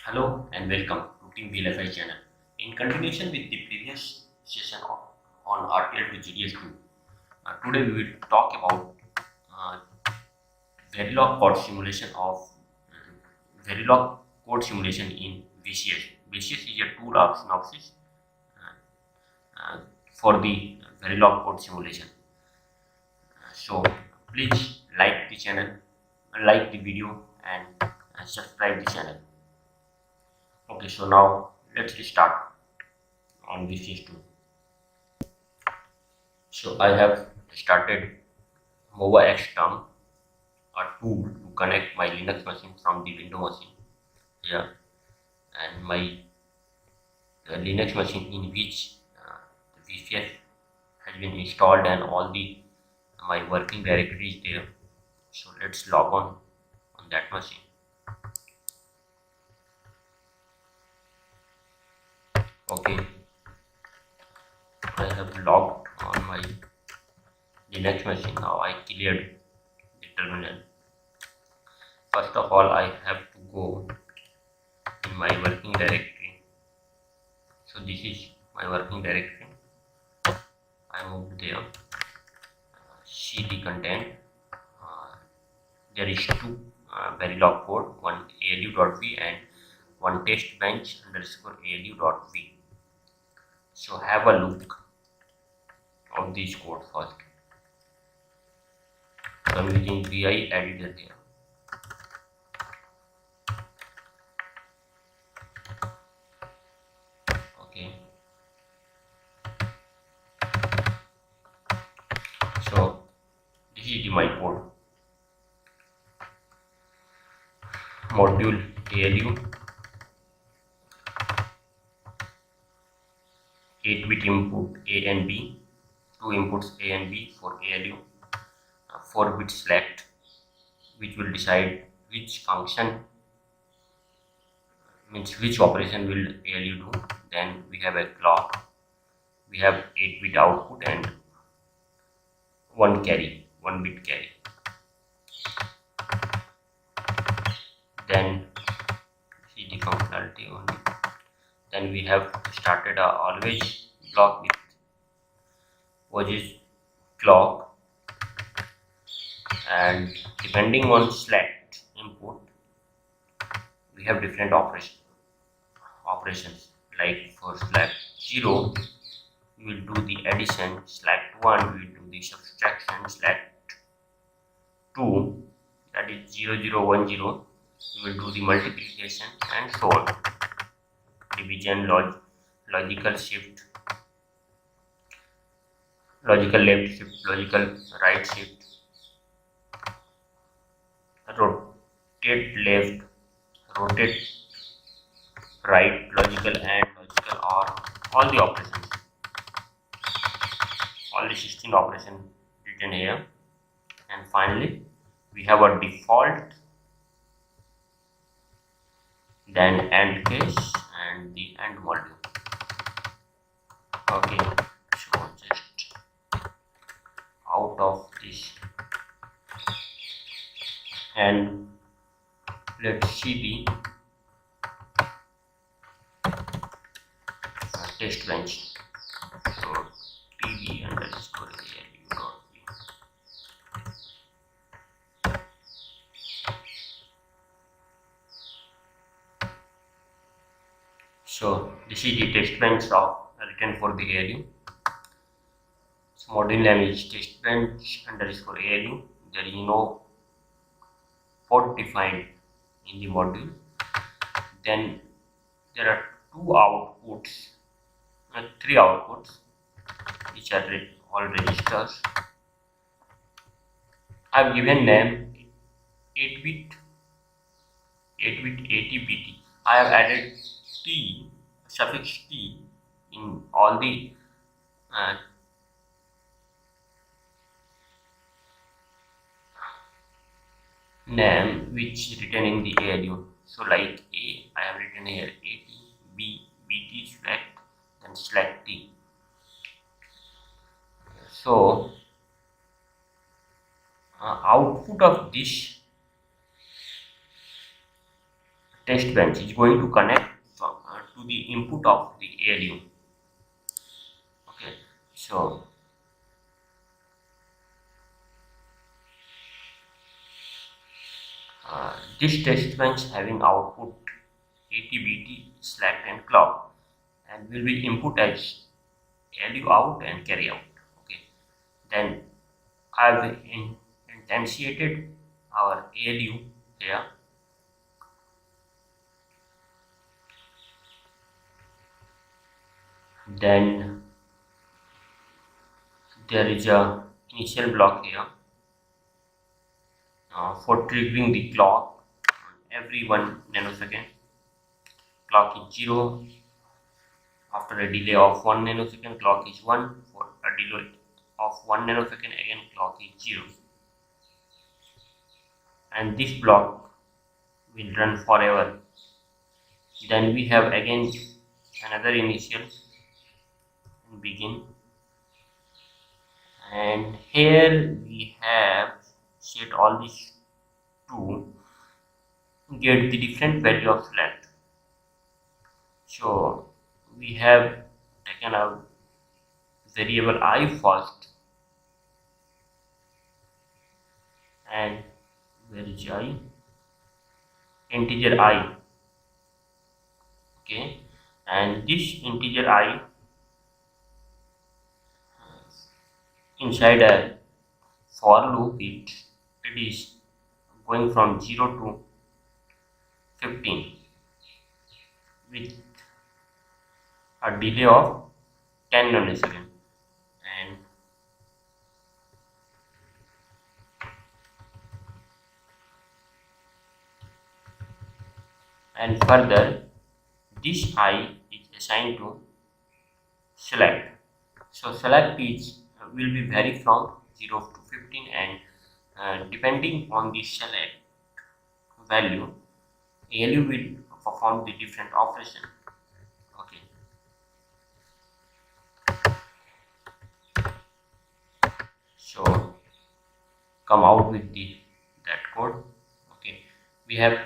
Hello and welcome to Team VLSI channel. In continuation with the previous session on RTL to GDS2, today we will talk about uh, Verilog code simulation of Verilog code simulation in VCS. VCS is a tool of Synopsys for the Verilog code simulation. So please like the channel, like the video, and subscribe the channel. Okay, so now let's start on VCS2. So I have started MovaX term, a tool to connect my Linux machine from the Windows machine here, and my Linux machine in which the VCS has been installed and all the my working directory is there. So let's log on that machine. Okay, I have logged on my Linux machine. Now I cleared the terminal. First of all, I have to go in my working directory. So this is my working directory. I moved there. See the content. There is two Verilog code, one ALU.v and one testbench underscore ALU.v. So have a look of these code first. So I'm using VI editor there. Okay. So this is my code. Module ALU, 8-bit input A and B, 2 inputs A and B for ALU, 4-bit select, which will decide which function, means which operation will ALU do. Then we have a clock, we have 8-bit output and 1 bit carry. Then see the functionality only. Then we have started a always block with poses clock, and depending on select input we have different operations. Like for select 0 we will do the addition, select 1 we will do the subtraction, select 2 that is 0 0 1 0 we will do the multiplication, and so on. Division, logical shift, logical left shift, logical right shift, rotate left, rotate right, logical and logical or, all the operations, all the 16 operations written here. And finally we have a default, then AND case and the AND module. Okay, so just out of this and let's see the test bench. So tb underscore alu.v. So this is the test bench of written for the ALU. So module name is testbench underscore ALU. There is no port defined in the module. Then there are three outputs which are all registers. I have given name 8-bit 80bt. I have added t, suffix t in all the name which is written in the ALU. So like A, I have written here 80, B, BT select, then select T. So output of this test bench is going to connect to the input of the ALU. Okay, so this test bench having output AT/BT, select and clock, and will be input as ALU out and carry out. Okay, then I've instantiated our ALU here. Then there is a initial block here for triggering the clock every 1 nanosecond. Clock is 0. After a delay of 1 nanosecond, clock is 1. For a delay of 1 nanosecond, again clock is 0. And this block will run forever. Then we have again another initial and begin, and here we have set all these to get the different value of select. So we have taken a variable I first, and where is I? Integer I. Okay, and this integer I inside a for loop, it is going from 0 to 15 with a delay of 10 nanosecond. And further, this I is assigned to select. So select is will be vary from 0 to 15, and depending on the select value, ALU will perform the different operation. Okay, so come out with that code. Okay, we have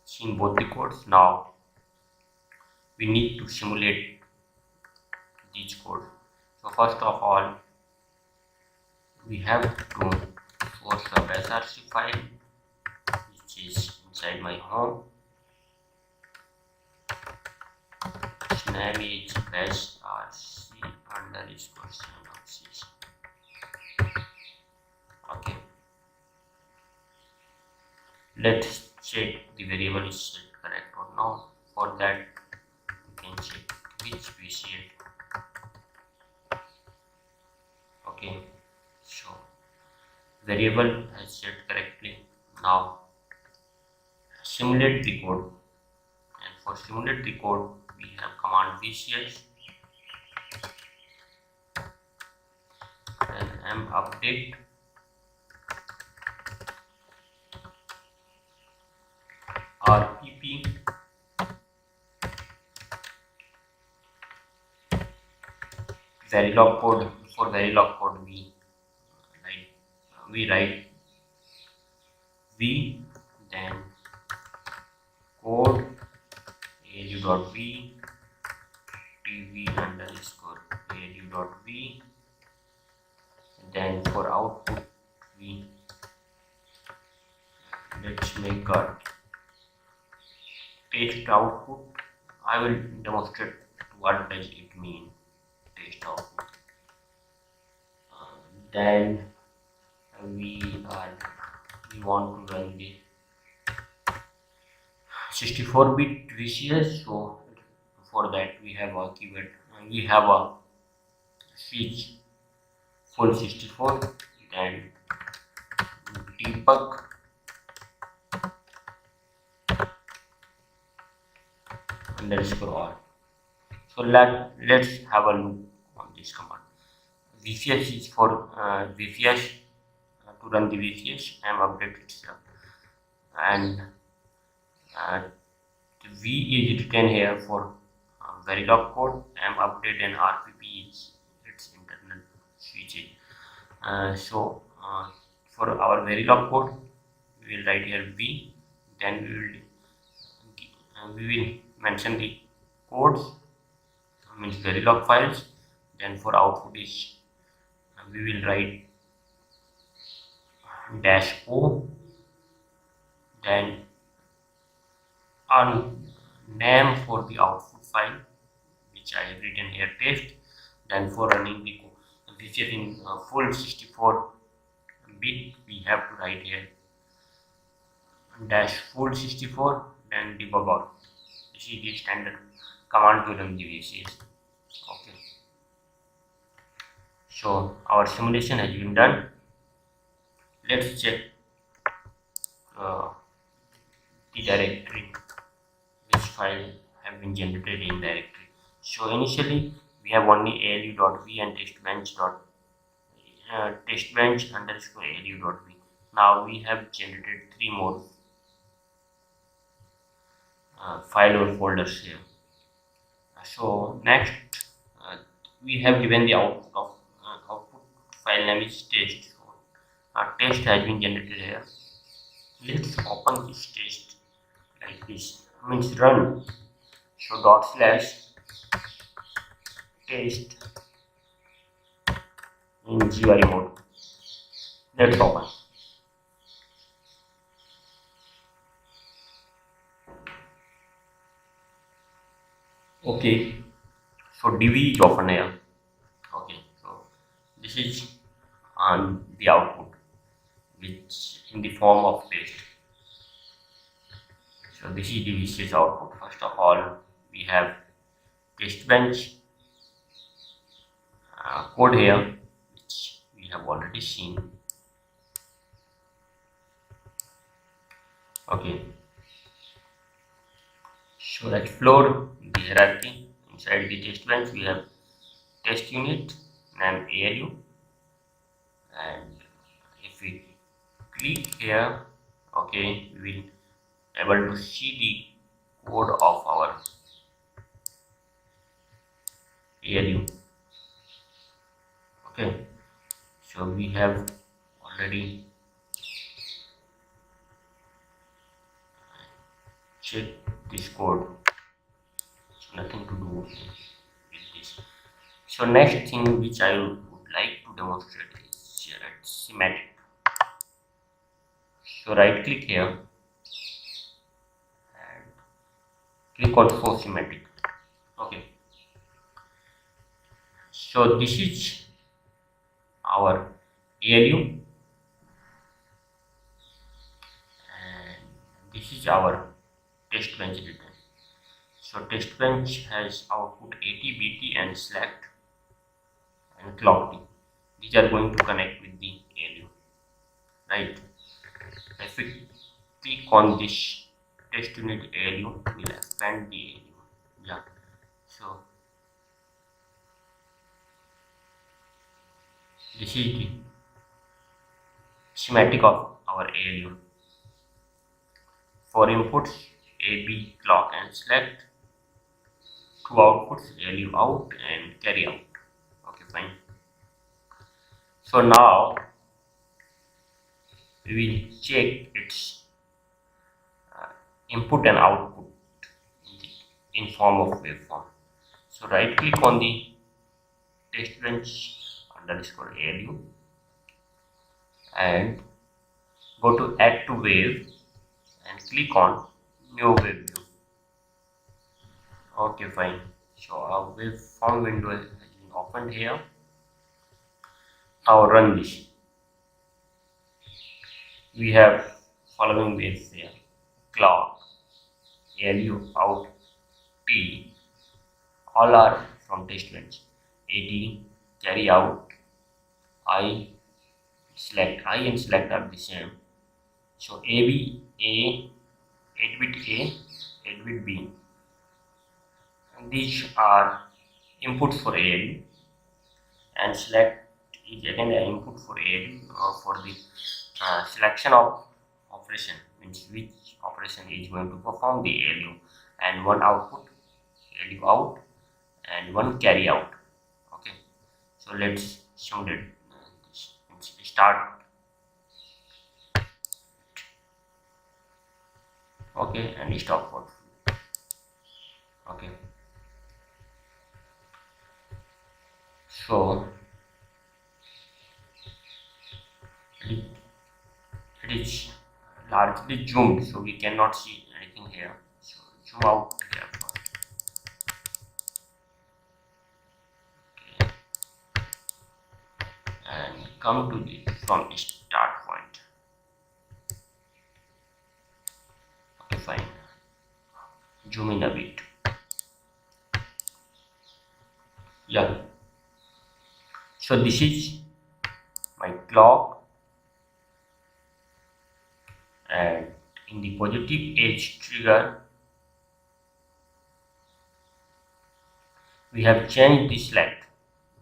seen both the codes. Now we need to simulate these codes. So first of all, we have to source a src file which is inside my home. Its name is src underscore synopsys. Okay, let's check the variable is set correct or not. For that, you can check which VCS. Okay, so variable has set correctly. Now simulate the code, and for simulate the code we have command VCS and update RPP Verilog code. For Verilog code we write V, then code ALU.V, TV underscore ALU.V, then for output let's make a test output. I will demonstrate what does it mean, test output. Then we want to run the 64-bit VCS. So for that we have a keyword, and we have a switch full 64, then debug underscore all. So let's have a look on this command. VCS is for VCS to run the VCS update itself, and V is written here for Verilog code, update, and RPP is its internal switching. So for our Verilog code, we will write here V, then we will we will mention the codes, means Verilog files. Then for output is we will write -o, then a name for the output file, which I have written here test. Then for running the VCS in full 64 bit, we have to write here -full 64, then debug out. This is the standard command to run the VCS. Okay, so our simulation has been done. Let's check uh, the directory, which file have been generated in directory. So initially we have only ALU.v and testbench underscore ALU.v. Now we have generated 3 more file or folders here. So next we have given the output of output file name is test. So test has been generated here. Let's open this test like this, means run. So /test in GUI mode. Let's open. Okay, so DV is open here. Okay, so this is on the output, which in the form of test. So this is the VCS output. First of all, we have testbench code here, which we have already seen. Okay, so explore the hierarchy. Inside the testbench, we have test unit named ALU, and if we click here, okay, we will able to see the code of our ALU. Okay, so we have already checked this code, so nothing to do with this. So next thing which I would like to demonstrate is here at schematic. So right click here and click on show schematic. Okay, so this is our ALU and this is our test bench written. So test bench has output AT, BT and select and clock T. These are going to connect with the ALU, right? If we click on this test unit ALU, we'll expand the ALU. Yeah, so this is the schematic of our ALU. For inputs AB, clock and select. Two outputs ALU out and carry out. Okay, fine. So now we will check its input and output in form of waveform. So right click on the testbench underscore ALU and go to add to wave and click on new wave view. Okay, fine. So our waveform window has been opened here. Now run this. We have following waves here: clock, ALU out, T, all are from testbench. AD, carry out, I, select. I and select are the same. So AB, 8-bit A, 8-bit B. And these are inputs for ALU, and select is again an input for ALU for the selection of operation, means which operation is going to perform the ALU, and one output ALU out and one carry out. Okay, so let's simulate this. Start. Okay, and stop for. So it is largely zoomed, so we cannot see anything here. So zoom out here first. Okay. And come to the from the start point. Okay, fine. Zoom in a bit. Yeah. So this is my clock, and in the positive edge trigger we have changed the select,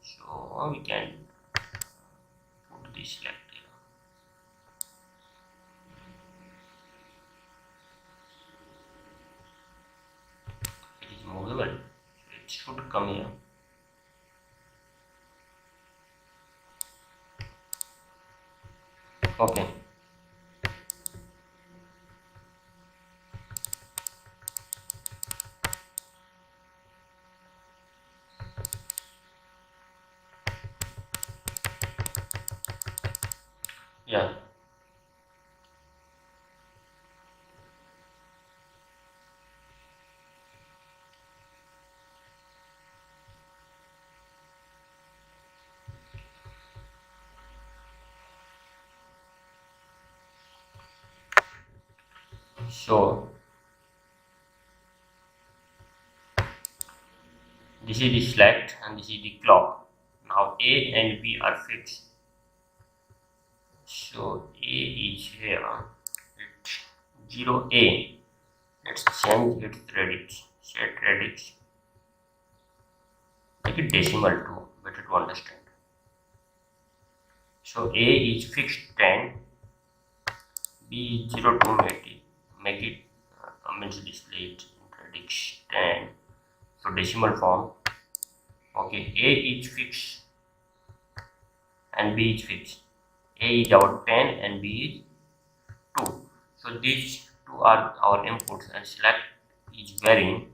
so we can put the select here. It is movable, so it should come here. Okay. Yeah. So this is the select and this is the clock. Now A and B are fixed. So A is here. It's 0A. Let's change its radix. Set radix. Make it decimal too, better to understand. So A is fixed 10. B is 0 to make it means display it in radix 10. So decimal form. Okay, A is fixed and B is fixed. A is our 10 and B is 2. So these two are our inputs, and select is varying,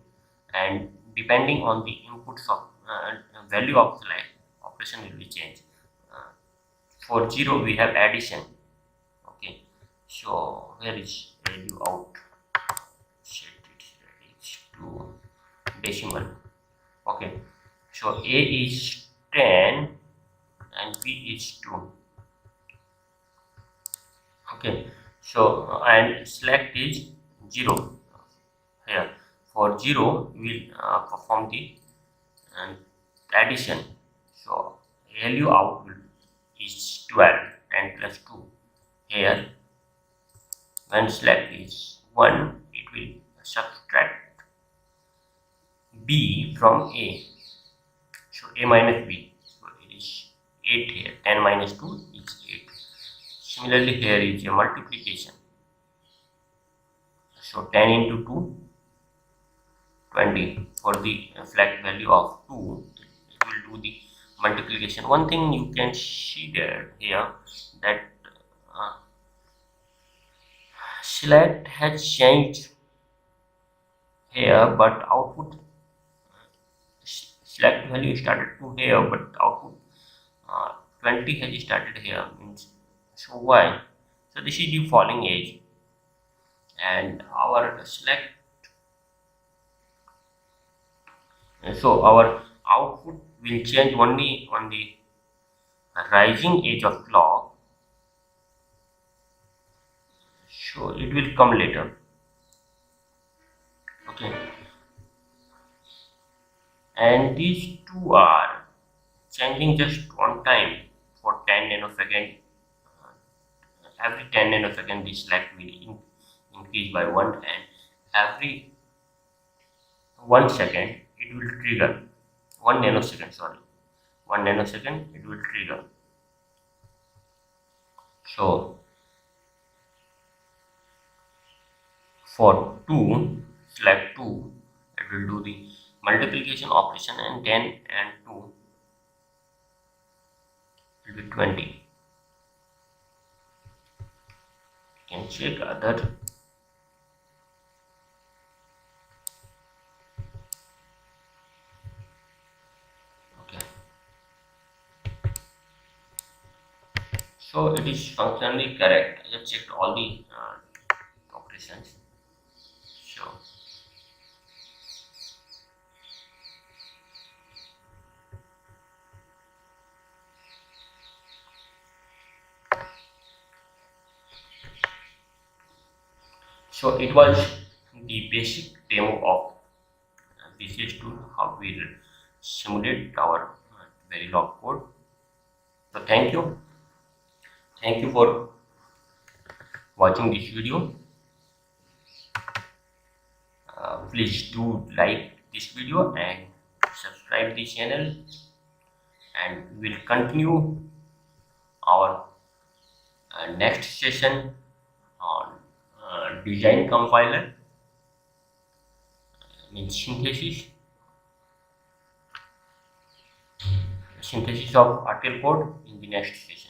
and depending on the inputs of value of select, operation will be changed. For 0 we have addition. Okay, so where is value out? Set it radix to decimal. Okay, so A is 10 and B is 2. Okay, so and select is 0 here. For 0 we will perform the addition. So value out is 12, 10 plus 2. Here when select is 1, it will subtract B from A. So A minus B. So it is 8 here. 10 minus 2 is 8. Similarly here is a multiplication. So 10 into 2, 20. For the select value of 2, it will do the multiplication. One thing you can see there here, that select has changed here, but output select value started to here, but output 20 has started here. Means, so why? So this is the falling edge, and our select, so our output will change only on the rising edge of clock. So it will come later. Okay, and these two are changing just one time for 10 nanosecond. Every 10 nanosecond the select will increase by 1, and every 1 second it will trigger 1 nanosecond, sorry, 1 nanosecond it will trigger. So for 2, select 2, it will do the multiplication operation, and 10 and 2 will be 20. You can check other. Okay, So it is functionally correct. I have checked all the operations. So it was the basic demo of VCS tool, how we simulate our Verilog code. So thank you for watching this video. Please do like this video and subscribe the channel, and we will continue our next session on design compiler, means synthesis of RTL code in the next session.